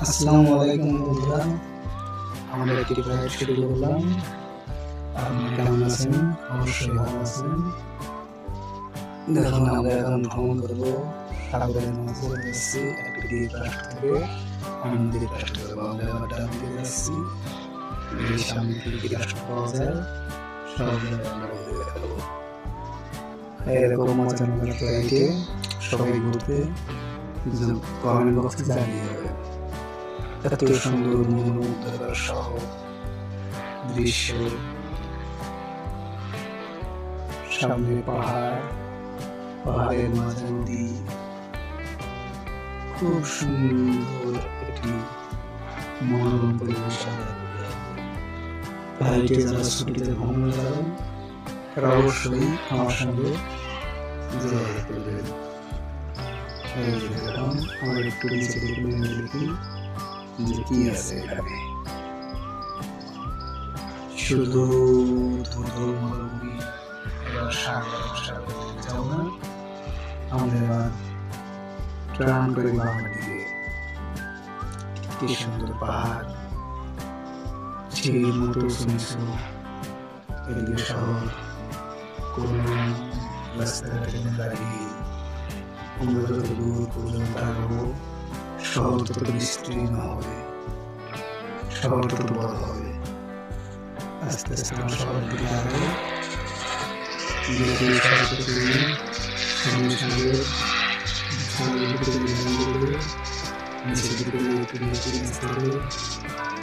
আসসালামু আলাইকুম বন্ধুরা, আমরা একটি রাইড শুরু করলাম। আপনারা কেমন আছেন? অবশ্যই ভালো আছেন। দেখুন, আমরা এখন ভ্রমণ করবো সাগরের মাঝে যাচ্ছি, একটি দ্বীপ রাষ্ট্র থেকে অন্য দ্বীপ রাষ্ট্রে যাবো। আমরা আবার ডান দিকে যাচ্ছি, এই সামনে কি কি রাষ্ট্র পাওয়া যায় সব জায়গায় আমরা ঘুরে দেখাবো। এরকম মজার মজার ফ্লাইটে সবাই ঘুরতে কমেন্ট বক্সে জানিয়ে যাবে। এত সুন্দর মনোমুগ্ধকর শহর, দৃশ্য, সামনে পাহাড়, পাহাড়ের মাঝে নদী, খুব সুন্দর একটি মনোরম পরিবেশ। ফ্লাইটে যারা ছুটিতে ভ্রমণ যাবেন তারা অবশ্যই আমার সঙ্গে যোগাযোগ করবেন। এখন আমরা একটু নিচে দেখি যে কি আছে এখানে। শুধু ধুধু মরুভূমি, এবার সাগর যাও না, আমরা এবার ট্রাম করে বাবার দিকে। কি সুন্দর পাহাড়, ঝিল মতো শুনেছো, এদিকে শহর, কোন রাস্তাঘাটে দাঁড়িয়ে আমরা যত দূর পর্যন্ত আগাবো শহর তত বিস্তীর্ণ হবে, শহর তত বড় হবে। আস্তে আস্তে আমরা শহরের দিকে আগাবো, সঙ্গে সঙ্গে নিচের দিকে একটু নিচে আসতে হবে,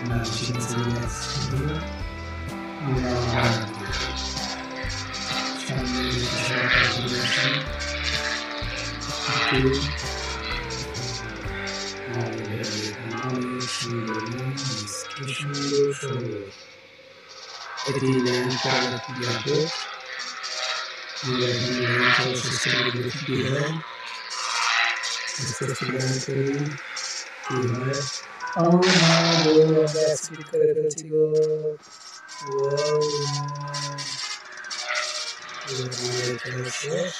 না বেশি নিচে আসতে হবে। আমরা সামনে এটি ল্যান্ড করার একটি এয়ারপোর্ট। আমরা এখানে ল্যান্ড করার সিস্টেমটি দেখি কি হয়, আস্তে আস্তে ল্যান্ড করি কি হয়। আমরা অ্যাক্সিডেন্ট করে ফেলছি গো। শেষ।